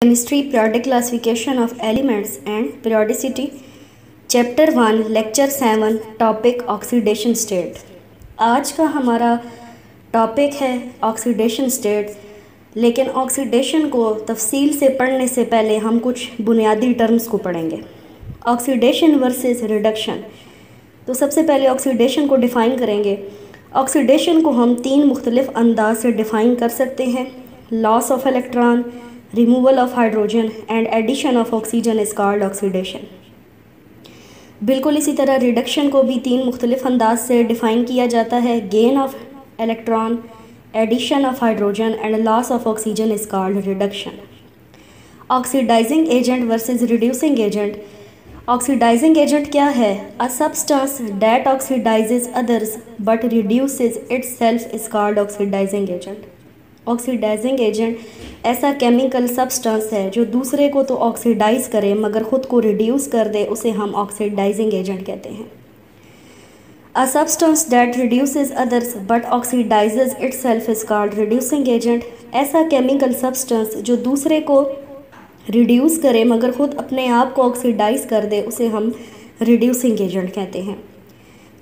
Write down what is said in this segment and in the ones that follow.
Chemistry Periodic Classification of Elements and Periodicity Chapter 1 Lecture 7 Topic Oxidation State। आज का हमारा topic है oxidation state, लेकिन ऑक्सीडेशन को तफसील से पढ़ने से पहले हम कुछ बुनियादी टर्म्स को पढ़ेंगे। Oxidation versus reduction. तो सबसे पहले ऑक्सीडेशन को डिफ़ाइन करेंगे। ऑक्सीडेशन को हम तीन मुख्तलिफ अंदाज से डिफ़ाइन कर सकते हैं। Loss of electron, removal of hydrogen and addition of oxygen is called oxidation. बिल्कुल इसी तरह रिडक्शन को भी तीन मुख्तलिफ अंदाज से डिफ़ाइन किया जाता है। Gain of electron, addition of hydrogen and loss of oxygen is called reduction. Oxidising agent versus reducing agent. Oxidising agent क्या है? A substance that oxidises others but reduces itself is called oxidising agent. Oxidising agent ऐसा chemical substance है जो दूसरे को तो oxidise करे मगर ख़ुद को रिड्यूस कर दे, उसे हम ऑक्सीडाइजिंग एजेंट कहते हैं। अ substance that reduces others but oxidises itself is called reducing agent. ऐसा केमिकल सब्सटेंस जो दूसरे को रिड्यूस करे मगर ख़ुद अपने आप को ऑक्सीडाइज कर दे, उसे हम रिड्यूसिंग एजेंट कहते हैं।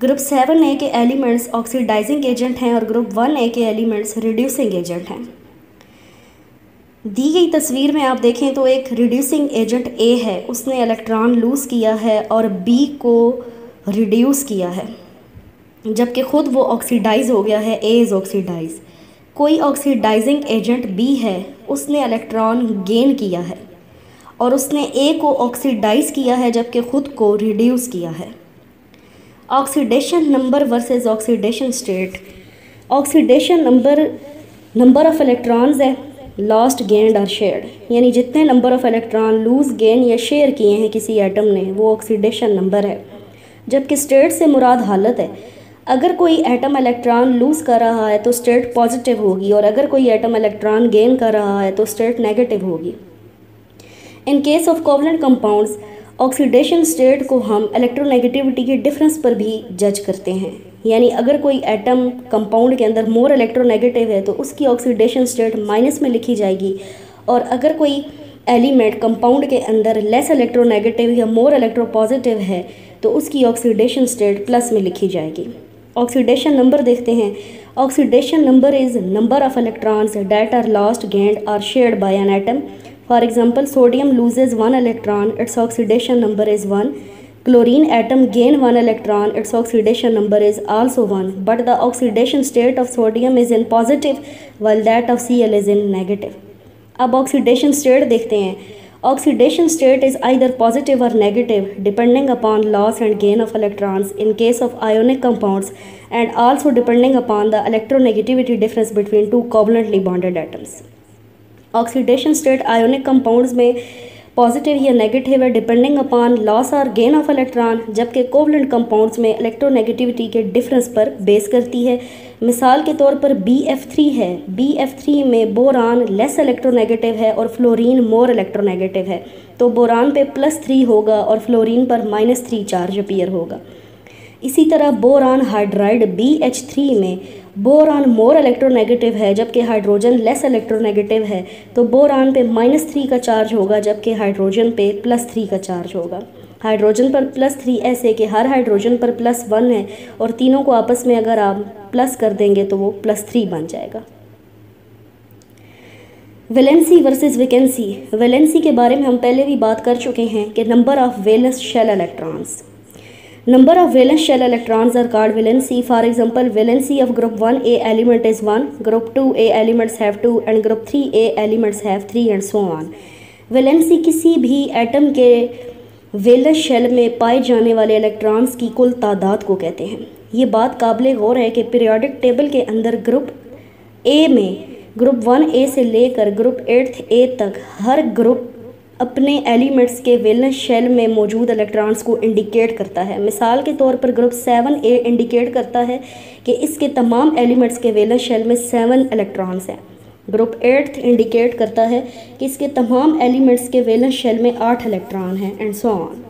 ग्रुप 7A के एलिमेंट्स ऑक्सीडाइजिंग एजेंट हैं और ग्रुप 1A के एलिमेंट्स रिड्यूसिंग एजेंट हैं। दी गई तस्वीर में आप देखें तो एक रिड्यूसिंग एजेंट A है, उसने इलेक्ट्रॉन लूज़ किया है और B को रिड्यूस किया है, जबकि ख़ुद वो ऑक्सीडाइज हो गया है। A is oxidise. कोई ऑक्सीडाइजिंग एजेंट B है, उसने इलेक्ट्रॉन गेन किया है और उसने A को ऑक्सीडाइज किया है जबकि ख़ुद को रिड्यूस किया है। Oxidation number versus oxidation state. Oxidation number of electrons है, लॉस्ट गेन्ड और शेयर्ड, यानी जितने number of electron lose gain या शेयर किए हैं किसी एटम ने, वो ऑक्सीडेशन नंबर है। जबकि स्टेट से मुराद हालत है। अगर कोई एटम इलेक्ट्रॉन लूज़ कर रहा है तो स्टेट पॉजिटिव होगी और अगर कोई एटम इलेक्ट्रॉन गेन कर रहा है तो स्टेट नेगेटिव होगी। In case of covalent compounds, oxidation state को हम इलेक्ट्रोनेगेटिविटी के डिफरेंस पर भी जज करते हैं, यानी अगर कोई एटम कंपाउंड के अंदर मोर इलेक्ट्रोनेगेटिव है तो उसकी ऑक्सीडेशन स्टेट माइनस में लिखी जाएगी, और अगर कोई एलिमेंट कंपाउंड के अंदर लेस इलेक्ट्रोनेगेटिव या मोर इलेक्ट्रोपॉजिटिव है तो उसकी ऑक्सीडेशन स्टेट प्लस में लिखी जाएगी। ऑक्सीडेशन नंबर देखते हैं। Oxidation number is number of electrons that are lost, gained और shared by an atom. For example, sodium loses 1 electron, its oxidation number is 1. Chlorine atom gain 1 electron, its oxidation number is also 1. But the oxidation state of sodium is in positive while that of Cl is in negative. अब oxidation state देखते हैं। Oxidation state is either positive or negative depending upon loss and gain of electrons in case of ionic compounds, and also depending upon the electronegativity difference between two covalently bonded atoms. Oxidation state ionic compounds में positive या negative है depending upon loss और gain of electron, जबकि covalent compounds में electronegativity के difference पर base करती है। मिसाल के तौर पर BF3 है। BF3 में बोरान लेस इलेक्ट्रोनेगेटिव है और फ्लोरीन मोर इलेक्ट्रोनेगेटिव है, तो बोरान पे +3 होगा और फ्लोरीन पर -3 चार्ज अपीयर होगा। इसी तरह बोरान हाइड्राइड BH3 में बोरान मोर इलेक्ट्रोनेगेटिव है जबकि हाइड्रोजन लेस इलेक्ट्रोनेगेटिव है, तो बोरान पे -3 का चार्ज होगा जबकि हाइड्रोजन पे +3 का चार्ज होगा। हाइड्रोजन पर +3 ऐसे कि हर हाइड्रोजन पर +1 है और तीनों को आपस में अगर आप प्लस कर देंगे तो वो +3 बन जाएगा। Valency versus vacancy. वैलेंसी के बारे में हम पहले भी बात कर चुके हैं कि number of valence shell electrons. Number of valence shell electrons are called valency. For example, valency of group 1A element is 1, group 2A elements have 2 and group 3A elements have 3 and so on. Valency किसी भी atom के valence shell में पाए जाने वाले electrons की कुल तादाद को कहते हैं। ये बात काबिल गौर है कि पीरियोडिक टेबल के अंदर ग्रुप A में ग्रुप 1A से लेकर ग्रुप 8A तक हर ग्रुप अपने एलिमेंट्स के वैलेंस शेल में मौजूद इलेक्ट्रॉन्स को इंडिकेट करता है। मिसाल के तौर पर ग्रुप 7A इंडिकेट करता है कि इसके तमाम एलिमेंट्स के वैलेंस शेल में 7 इलेक्ट्रॉन्स हैं। ग्रुप 8 इंडिकेट करता है कि इसके तमाम एलिमेंट्स के वैलेंस शेल में 8 इलेक्ट्रॉन हैं एंड सो ऑन।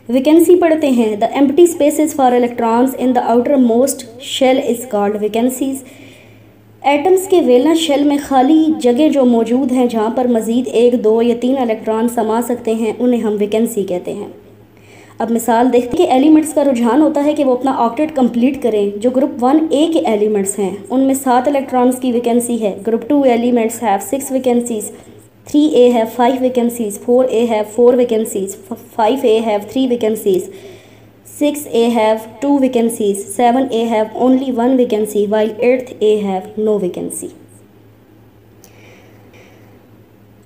वैकेंसी पढ़ते हैं। The empty spaces for electrons in the outermost shell is called vacancies. Atoms के वैलेंस शेल में खाली जगह जो मौजूद हैं जहाँ पर मज़ीद 1, 2 या 3 इलेक्ट्रॉन समा सकते हैं उन्हें हम वैकेंसी कहते हैं। अब मिसाल देखते हैं कि एलिमेंट्स का रुझान होता है कि वो अपना ऑक्टेट कंप्लीट करें। जो ग्रुप 1A के एलिमेंट्स हैं उनमें 7 इलेक्ट्रॉन्स की वैकेंसी है। Group 2 elements have 6 vacancies, 3A have 5 vacancies, 4A have 4 vacancies, 5A have 3 vacancies, 6A have 2 vacancies, 7A have only 1 vacancy, while 8A have no vacancy.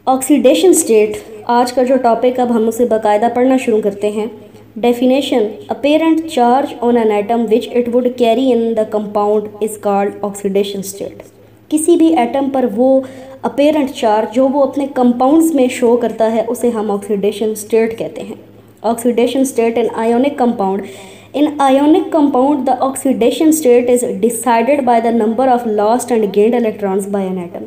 Oxidation state आज का जो topic, अब हम उसे बाकायदा पढ़ना शुरू करते हैं। Definition: apparent charge on an atom which it would carry in the compound is called oxidation state. किसी भी एटम पर वो अपेरेंट चार्ज जो वो अपने कंपाउंड्स में शो करता है उसे हम ऑक्सीडेशन स्टेट कहते हैं। Oxidation state in ionic compound. In ionic compound, the oxidation state is decided by the number of lost and gained electrons by an atom.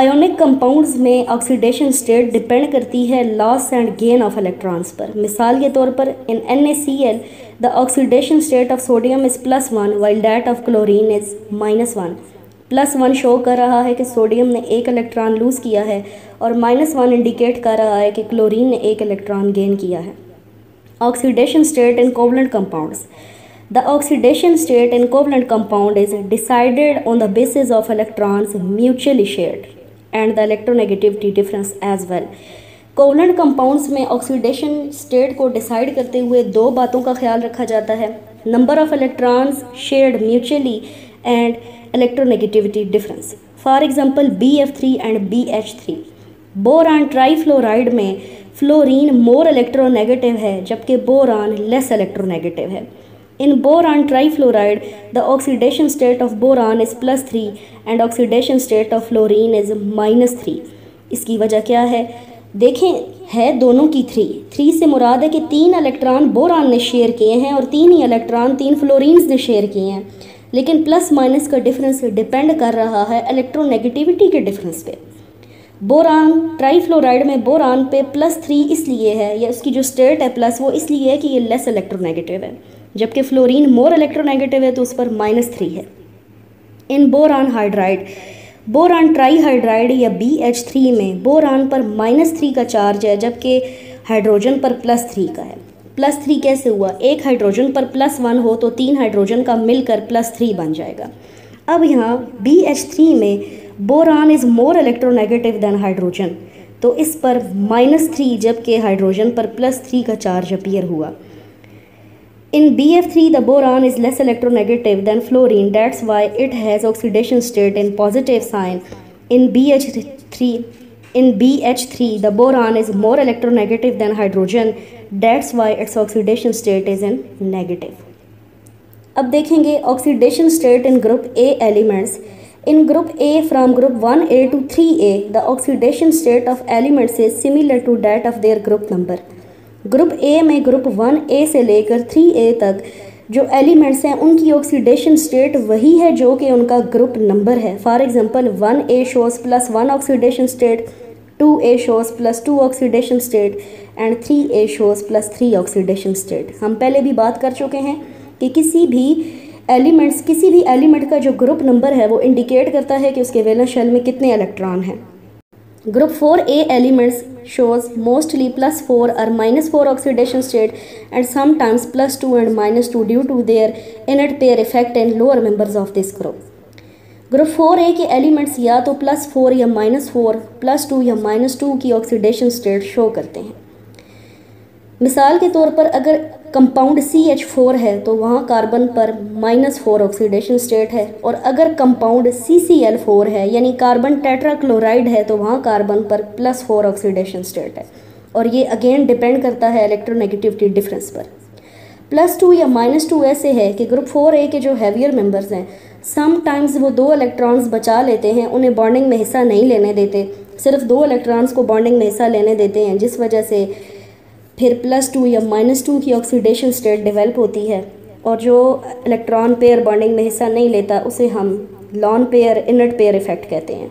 Ionic compounds में oxidation state डिपेंड करती है loss and gain of electrons पर। मिसाल के तौर पर in NaCl, the oxidation state of sodium is +1 while that of chlorine is -1. +1 show कर रहा है कि सोडियम ने 1 इलेक्ट्रॉन लूज़ किया है और -1 इंडिकेट कर रहा है कि क्लोरीन ने 1 इलेक्ट्रॉन गेन किया है। Oxidation state in covalent compounds. The oxidation state in covalent compound is decided on the basis of electrons mutually shared and the electronegativity difference as well. Covalent compounds में oxidation state को decide करते हुए 2 बातों का ख्याल रखा जाता है: number of electrons shared mutually and electronegativity difference. For example, BF3 and BH3. Boron trifluoride में फ्लोरीन मोर इलेक्ट्रोनेगेटिव है जबकि बोरान लेस इलेक्ट्रोनेगेटिव है. In boron trifluoride, the oxidation state of boron is +3 and oxidation state of fluorine is -3. इसकी वजह क्या है? देखें, है दोनों की 3 से मुराद है कि 3 इलेक्ट्रॉन बोरान ने शेयर किए हैं और 3 ही इलेक्ट्रॉन 3 फ्लोरीन्स ने शेयर किए हैं, लेकिन प्लस माइनस का डिफरेंस डिपेंड कर रहा है इलेक्ट्रोनेगेटिविटी के डिफरेंस पे। बोरान ट्राईफ्लोराइड में बोरान पे +3 इसलिए है, या उसकी जो स्टेट है प्लस, वो इसलिए है कि ये लेस इलेक्ट्रोनेगेटिव है, जबकि फ्लोरीन मोर इलेक्ट्रोनेगेटिव है तो उस पर -3 है। इन बोरान हाइड्राइड, बोरान ट्राईहाइड्राइड या BH3 में बोरान पर -3 का चार्ज है जबकि हाइड्रोजन पर +3 का है। +3 कैसे हुआ? एक हाइड्रोजन पर +1 हो तो 3 हाइड्रोजन का मिलकर +3 बन जाएगा। अब यहाँ BH3 में boron is more electronegative than hydrogen, तो इस पर -3 जबकि हाइड्रोजन पर +3 का चार्ज अपीयर हुआ। In BF3 the boron is less electronegative than fluorine, that's why it has oxidation state in positive sign. In BH3 the boron is more electronegative than hydrogen, that's why its oxidation state is in negative. अब देखेंगे oxidation state in group A elements. In group A from group 1A to 3A the oxidation state of elements is similar to that of their group number. Group A में group 1A से लेकर 3A तक जो elements हैं उनकी oxidation state वही है जो कि उनका ग्रुप नंबर है. For example 1A shows +1 oxidation state, 2A shows +2 oxidation state and 3A shows +3 oxidation state. हम पहले भी बात कर चुके हैं कि किसी भी एलिमेंट का जो ग्रुप नंबर है वो इंडिकेट करता है कि उसके वैलेंस शेल में कितने इलेक्ट्रॉन हैं. Group 4A elements shows mostly +4 or -4 oxidation state and sometimes +2 and -2 due to their inert pair effect in lower members of this group. Group 4A के एलिमेंट्स या तो +4 या -4, +2 या -2 की ऑक्सीडेशन स्टेट शो करते हैं. मिसाल के तौर पर अगर कंपाउंड CH4 है तो वहाँ कार्बन पर -4 ऑक्सीडेशन स्टेट है, और अगर कंपाउंड CCl4 है यानी कार्बन टेट्राक्लोराइड है तो वहाँ कार्बन पर +4 ऑक्सीडेशन स्टेट है, और ये अगेन डिपेंड करता है इलेक्ट्रोनेगेटिविटी डिफरेंस पर. +2 या -2 ऐसे है कि ग्रुप 4A के जो हैवियर मेंबर्स हैं समटाइम्स वो 2 इलेक्ट्रॉन्स बचा लेते हैं, उन्हें बॉन्डिंग में हिस्सा नहीं लेने देते, सिर्फ 2 इलेक्ट्रॉन्स को बॉन्डिंग में हिस्सा लेने देते हैं, जिस वजह से फिर +2 या -2 की ऑक्सीडेशन स्टेट डेवलप होती है, और जो इलेक्ट्रॉन पेयर बॉन्डिंग में हिस्सा नहीं लेता उसे हम lone pair inert pair effect कहते हैं.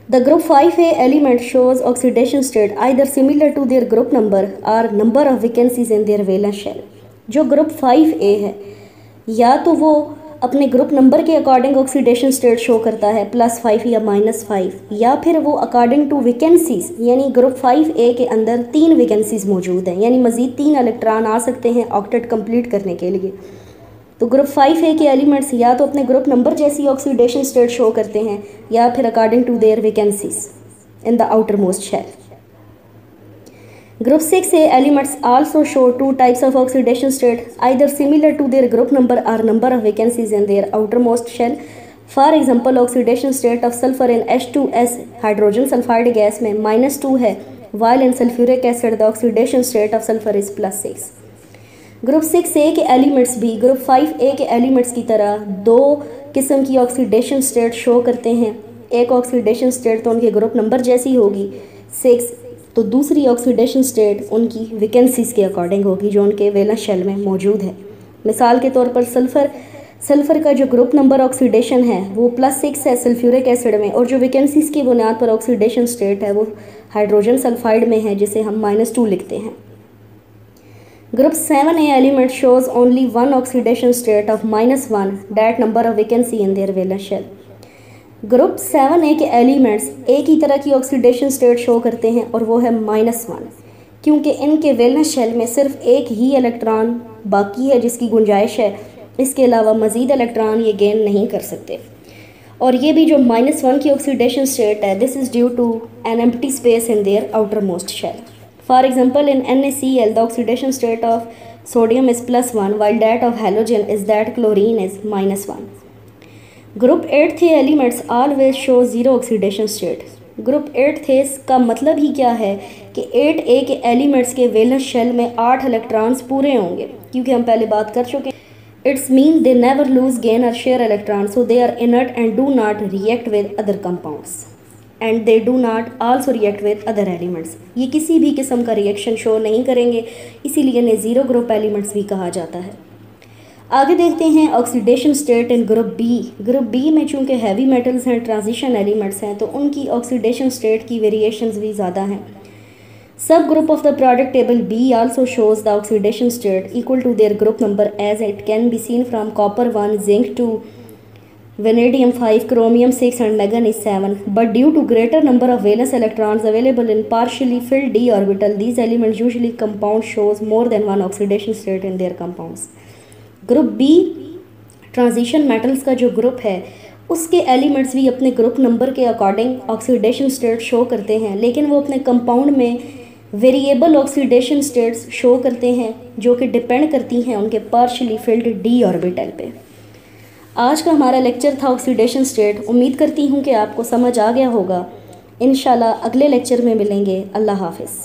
The group 5A element shows oxidation state either similar to their group number और number of vacancies in their valence shell. जो ग्रुप 5A है या तो वो अपने ग्रुप नंबर के अकॉर्डिंग ऑक्सीडेशन स्टेट शो करता है +5 या -5, या फिर वो अकॉर्डिंग टू वैकेंसीज, यानी ग्रुप 5A के अंदर 3 वैकेंसीज मौजूद हैं, यानी मज़ीद 3 इलेक्ट्रॉन आ सकते हैं ऑक्टेट कंप्लीट करने के लिए। तो ग्रुप 5A के एलिमेंट्स या तो अपने ग्रुप नंबर जैसी ऑक्सीडेशन स्टेट शो करते हैं या फिर according to their vacancies in the outermost shell. Group 6A elements also show 2 types of oxidation state, either similar to their group number or number of vacancies in their outermost shell. For example, oxidation state of sulfur in H2S hydrogen sulfide gas में -2 है, while in sulfuric acid the oxidation state of sulfur is +6. Group 6A के elements भी group 5A के elements की तरह 2 किस्म की oxidation state show करते हैं। एक ऑक्सीडेशन स्टेट तो उनके ग्रुप नंबर जैसी होगी 6, तो दूसरी ऑक्सीडेशन स्टेट उनकी वैकेंसीज के अकॉर्डिंग होगी जो उनके वैलेंस शेल में मौजूद है। मिसाल के तौर पर सल्फ़र का जो ग्रुप नंबर ऑक्सीडेशन है वो +6 है सल्फ्यूरिक एसिड में, और जो वैकेंसीज की बुनियाद पर ऑक्सीडेशन स्टेट है वो हाइड्रोजन सल्फाइड में है, जिसे हम -2 लिखते हैं। Group 7A element shows only 1 oxidation state of -1 that number of vacancy in their valence shell. Group 7A के एलिमेंट्स एक ही तरह की ऑक्सीडेशन स्टेट शो करते हैं और वो है -1, क्योंकि इनके वैलेंस शेल में सिर्फ एक ही इलेक्ट्रॉन बाकी है जिसकी गुंजाइश है, इसके अलावा मज़ीद इलेक्ट्रॉन ये गेन नहीं कर सकते। और ये भी जो -1 की ऑक्सीडेशन स्टेट है, this is due to an empty space in their outermost shell. For example in NaCl the oxidation state of sodium is +1 while that of halogen is that chlorine is -1. Group 8A elements always show 0 oxidation state. Group 8A का मतलब ही क्या है कि 8A के elements के valence shell में 8 electrons पूरे होंगे, क्योंकि हम पहले बात कर चुके हैं। It's mean they never lose gain और share electron, so they are inert and do not react with other compounds and they do not also react with other elements. ये किसी भी किस्म का रिएक्शन शो नहीं करेंगे, इसीलिए इन्हें 0 ग्रुप एलिमेंट्स भी कहा जाता है। आगे देखते हैं oxidation state in group B. Group B में चूंकि हैवी मेटल्स हैं, ट्रांजिशन एलिमेंट्स हैं, तो उनकी ऑक्सीडेशन स्टेट की वेरिएशंस भी ज़्यादा हैं। Subgroup of the product table B also shows the oxidation state equal to their group number as it can be seen from copper 1, zinc 2, vanadium 5, chromium 6 and manganese 7. But due to greater number of valence electrons available in partially filled d orbital, these elements usually compound shows more than one oxidation state in their compounds. Group B transition metals का जो group है उसके elements भी अपने group number के according oxidation state show करते हैं, लेकिन वो अपने कंपाउंड में वेरिएबल ऑक्सीडेशन स्टेट्स शो करते हैं जो कि डिपेंड करती हैं उनके पार्शियली फिल्ड डी ऑर्बिटल पे। आज का हमारा लेक्चर था ऑक्सीडेशन स्टेट। उम्मीद करती हूँ कि आपको समझ आ गया होगा। इंशाल्लाह अगले लेक्चर में मिलेंगे। अल्लाह हाफिज़।